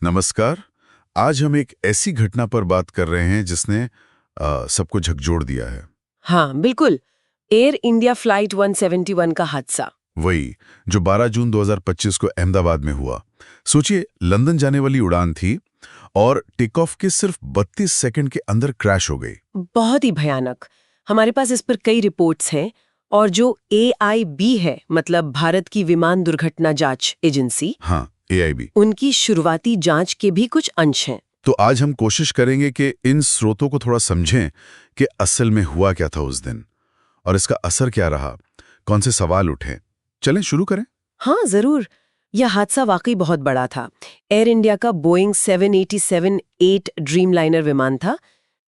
नमस्कार। आज हम एक ऐसी घटना पर बात कर रहे हैं जिसने सबको झकझोर दिया है। हाँ बिल्कुल। एयर इंडिया फ्लाइट 171 का हादसा। वही जो 12 जून 2025 को अहमदाबाद में हुआ। सोचिए, लंदन जाने वाली उड़ान थी और टेक ऑफ के सिर्फ 32 सेकंड के अंदर क्रैश हो गई। बहुत ही भयानक। हमारे पास इस पर कई रिपोर्ट्स हैं और जो AIB है, मतलब भारत की विमान दुर्घटना जांच एजेंसी, हाँ, AIB। उनकी शुरुआती जांच के भी कुछ अंश हैं। तो आज हम कोशिश करेंगे कि इन स्रोतों को थोड़ा समझें कि असल में हुआ क्या था उस दिन और इसका असर क्या रहा, कौन से सवाल उठे। चलें शुरू करें। हाँ जरूर। यह हादसा वाकई बहुत बड़ा था। एयर इंडिया का बोइंग 787-8 ड्रीमलाइनर विमान था,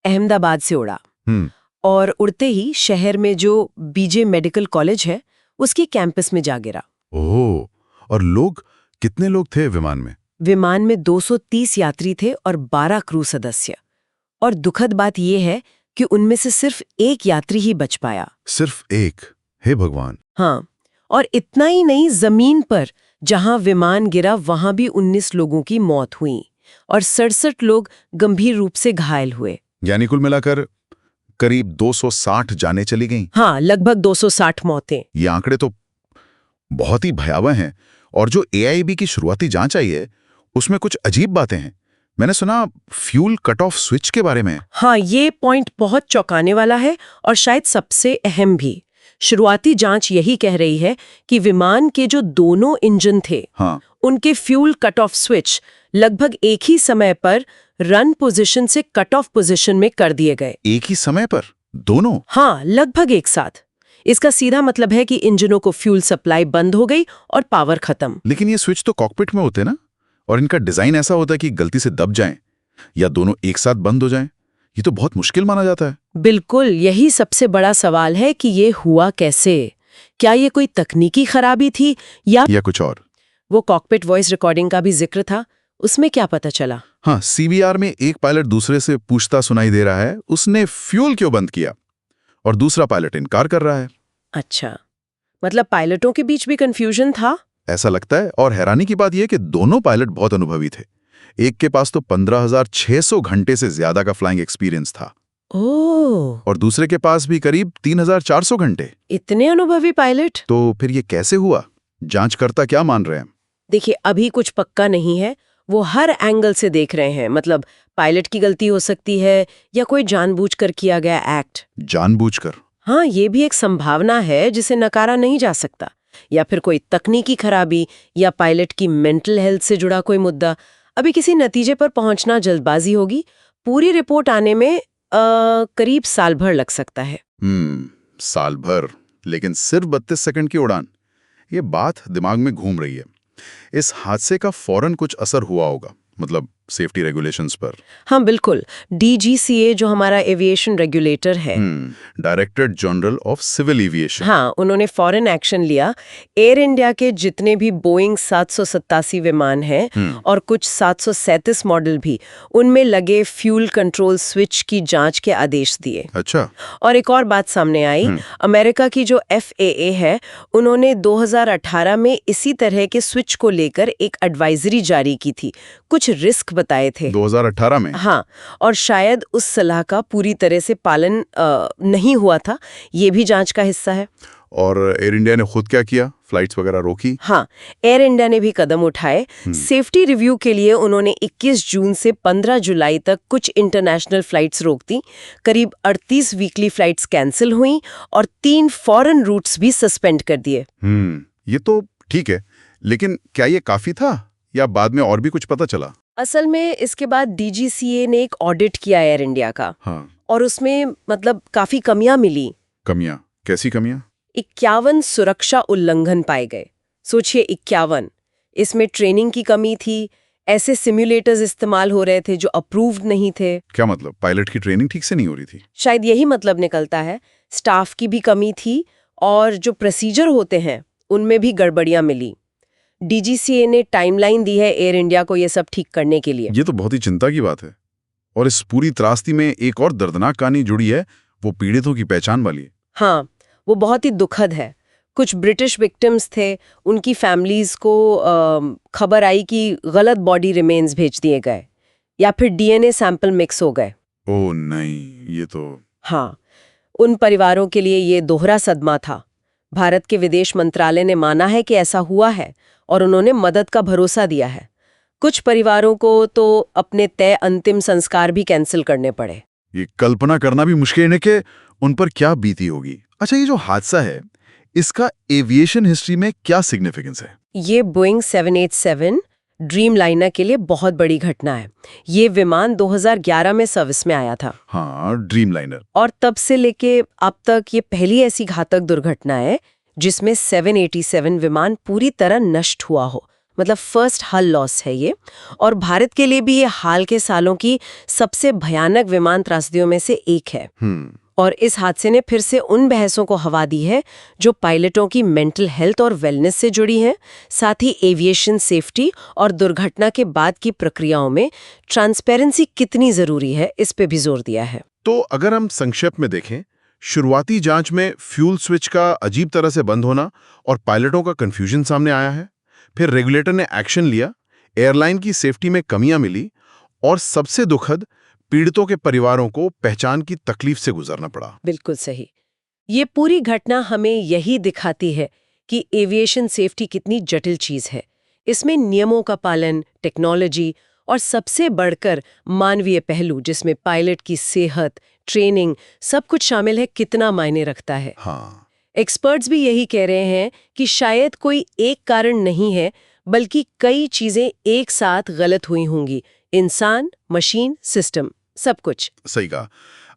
अहमदाबाद से उड़ा और उड़ते ही शहर में जो BJ मेडिकल कॉलेज है उसके कैंपस में जा गिरा। ओह, और लोग, कितने लोग थे विमान में? विमान में 230 यात्री थे और 12 क्रू सदस्य। और दुखद बात यह है कि उनमें से सिर्फ एक यात्री ही बच पाया। सिर्फ एक? हे भगवान। हाँ, और इतना ही नहीं, जमीन पर जहां विमान गिरा वहां भी 19 लोगों की मौत हुई और 67 लोग गंभीर रूप से घायल हुए। यानी कुल मिलाकर करीब 260 जानें चली गईं। हाँ, लगभग 260 मौतें। ये आंकड़े तो बहुत ही भयावह हैं। और जो AIB की शुरुआती जांच आई है उसमें कुछ अजीब बातें हैं। मैंने सुना फ्यूल कट ऑफ स्विच के बारे में। हाँ, ये पॉइंट बहुत चौंकाने वाला है और शायद सबसे अहम भी। शुरुआती जांच यही कह रही है कि विमान के जो दोनों इंजन थे, हाँ, उनके फ्यूल कट ऑफ स्विच लगभग एक ही समय पर रन पोजीशन से कट ऑफ पोजीशन में कर दिए गए। एक ही समय पर दोनों? हाँ, लगभग एक साथ। इसका सीधा मतलब है कि इंजनों को फ्यूल सप्लाई बंद हो गई और पावर खत्म। लेकिन ये स्विच तो कॉकपिट में होते ना, और इनका डिजाइन ऐसा होता है कि गलती से दब जाएं या दोनों एक साथ बंद हो जाएं। ये तो बहुत मुश्किल माना जाता है। बिल्कुल, यही सबसे बड़ा सवाल है कि ये हुआ कैसे। क्या ये कोई तकनीकी खराबी थी या कुछ और? वो कॉकपिट वॉइस रिकॉर्डिंग का भी जिक्र था, उसमें क्या पता चला? हाँ, CVR में एक पायलट दूसरे से पूछता सुनाई दे रहा है, उसने फ्यूल क्यों बंद किया, और दूसरा पायलट इनकार कर रहा है। अच्छा, मतलब पायलटों के बीच भी कंफ्यूजन था? ऐसा लगता है। और हैरानी की बात यह कि दोनों पायलट बहुत अनुभवी थे। एक के पास तो 15,600 घंटे से ज्यादा का फ्लाइंग एक्सपीरियंस था ओह, और दूसरे के पास भी करीब 3,400 घंटे। इतने अनुभवी पायलट! तो फिर ये कैसे हुआ? जांचकर्ता क्या मान रहे हैं? देखिए, अभी कुछ पक्का नहीं है। वो हर एंगल से देख रहे हैं। मतलब पायलट की गलती हो सकती है या कोई जानबूझकर किया गया एक्ट। जानबूझकर? हाँ, ये भी एक संभावना है जिसे नकारा नहीं जा सकता। या फिर कोई तकनीकी खराबी या पायलट की मेंटल हेल्थ से जुड़ा कोई मुद्दा। अभी किसी नतीजे पर पहुंचना जल्दबाजी होगी। पूरी रिपोर्ट आने में करीब साल भर लग सकता है। साल भर? लेकिन सिर्फ 32 सेकंड की उड़ान, ये बात दिमाग में घूम रही है। इस हादसे का फौरन कुछ असर हुआ होगा, मतलब सेफ्टी रेगुलेशंस पर? हाँ बिल्कुल। DGCA जो हमारा एविएशन रेगुलेटर है, director general of civil aviation, हाँ, उन्होंने फॉरेन एक्शन लिया। एयर इंडिया के जितने भी बोइंग 787 विमान हैं और कुछ 737 मॉडल भी, उनमें लगे फ्यूल कंट्रोल स्विच की जांच के आदेश दिए। अच्छा। और एक और बात सामने आई, अमेरिका की जो FAA है, उन्होंने 2018 में इसी तरह के स्विच को लेकर एक एडवाइजरी जारी की थी। कुछ रिस्क बताए थे 2018 में? हाँ, और शायद उस सलाह का पूरी तरह से पालन नहीं हुआ था। ये भी जांच का हिस्सा है। और एयर इंडिया ने खुद क्या किया? फ्लाइट्स वगैरह रोकी? हाँ, एयर इंडिया ने भी कदम उठाए। सेफ्टी रिव्यू के लिए उन्होंने 21 जून से 15 जुलाई तक कुछ इंटरनेशनल फ्लाइट्स रोक दी। करीब 38 वीकली फ्लाइट्स कैंसिल हुई और 3 फॉरेन रूट्स भी सस्पेंड कर दिए। ये तो ठीक है, लेकिन क्या ये काफी था या बाद में और भी कुछ पता चला? असल में इसके बाद DGCA ने एक ऑडिट किया एयर इंडिया का। हाँ। और उसमें मतलब काफी कमियां मिली। कमियां? कैसी कमियां? 51 सुरक्षा उल्लंघन पाए गए। सोचिए, 51। इसमें ट्रेनिंग की कमी थी, ऐसे सिम्युलेटर्स इस्तेमाल हो रहे थे जो अप्रूव्ड नहीं थे। क्या मतलब, पायलट की ट्रेनिंग ठीक से नहीं हो रही थी? शायद यही मतलब निकलता है। स्टाफ की भी कमी थी और जो प्रोसीजर होते हैं उनमें भी गड़बड़ियां मिली। DGCA ने टाइमलाइन दी है एयर इंडिया को ये सब ठीक करने के लिए। ये तो बहुत ही चिंता की बात है। और इस पूरी त्रासदी में एक और दर्दनाक कहानी जुड़ी है, वो पीड़ितों की पहचान वाली है। हाँ, वो बहुत ही दुखद है। कुछ ब्रिटिश विक्टिम्स थे, उनकी फैमिलीज को खबर आई कि गलत बॉडी रिमेन्स भेज दिए गए या फिर डीएनए सैंपल मिक्स हो गए। ओह नहीं, ये तो... हाँ, उन परिवारों के लिए ये दोहरा सदमा था। भारत के विदेश मंत्रालय ने माना है कि ऐसा हुआ है और उन्होंने मदद का भरोसा दिया है। कुछ परिवारों को तो अपने तय अंतिम संस्कार भी कैंसिल करने पड़े। ये कल्पना करना भी मुश्किल है कि उन पर क्या बीती होगी। अच्छा, ये जो हादसा है, इसका एविएशन हिस्ट्री में क्या सिग्निफिकेंस है? ये बोइंग 787 ड्रीम लाइनर के लिए बहुत बड़ी घटना है। ये विमान 2011 में सर्विस में आया था। हाँ, ड्रीम लाइनर। और तब से लेके अब तक ये पहली ऐसी घातक दुर्घटना है जिसमें 787 विमान पूरी तरह नष्ट हुआ हो। मतलब फर्स्ट हल लॉस है ये। और भारत के लिए भी ये हाल के सालों की सबसे भयानक विमान त्रासदियों में से एक है। और इस हादसे ने फिर से उन बहसों को हवा दी है जो पायलटों की मेंटल हेल्थ और वेलनेस से जुड़ी हैं, साथ ही एविएशन सेफ्टी और दुर्घटना के बाद की प्रक्रियाओं में ट्रांसपेरेंसी कितनी जरूरी है, इस पे भी जोर दिया है। तो अगर हम संक्षेप में देखें, शुरुआती जांच में फ्यूल स्विच का अजीब तरह से बंद होना और पायलटों का कंफ्यूजन सामने आया है। फिर रेगुलेटर ने एक्शन लिया, एयरलाइन की सेफ्टी में कमियां मिली और सबसे दुखद, पीड़ितों के परिवारों को पहचान की तकलीफ से गुजरना पड़ा। बिल्कुल सही। ये पूरी घटना हमें यही दिखाती है कि एविएशन सेफ्टी कितनी जटिल चीज है। इसमें नियमों का पालन, टेक्नोलॉजी और सबसे बढ़कर मानवीय पहलू जिसमें पायलट की सेहत, ट्रेनिंग, सब कुछ शामिल है, कितना मायने रखता है। हाँ, एक्सपर्ट्स भी यही कह रहे हैं कि शायद कोई एक कारण नहीं है, बल्कि कई चीजें एक साथ गलत हुई होंगी। इंसान, मशीन, सिस्टम, सब कुछ। सही कहा।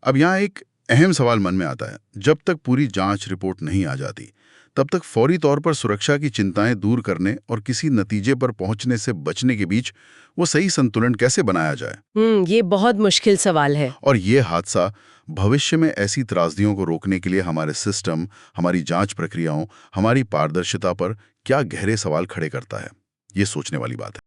अब यहाँ एक अहम सवाल मन में आता है, जब तक पूरी जांच रिपोर्ट नहीं आ जाती, तब तक फौरी तौर पर सुरक्षा की चिंताएं दूर करने और किसी नतीजे पर पहुंचने से बचने के बीच वो सही संतुलन कैसे बनाया जाए? ये बहुत मुश्किल सवाल है। और ये हादसा भविष्य में ऐसी त्रासदियों को रोकने के लिए हमारे सिस्टम, हमारी जांच प्रक्रियाओं, हमारी पारदर्शिता पर क्या गहरे सवाल खड़े करता है, ये सोचने वाली बात है।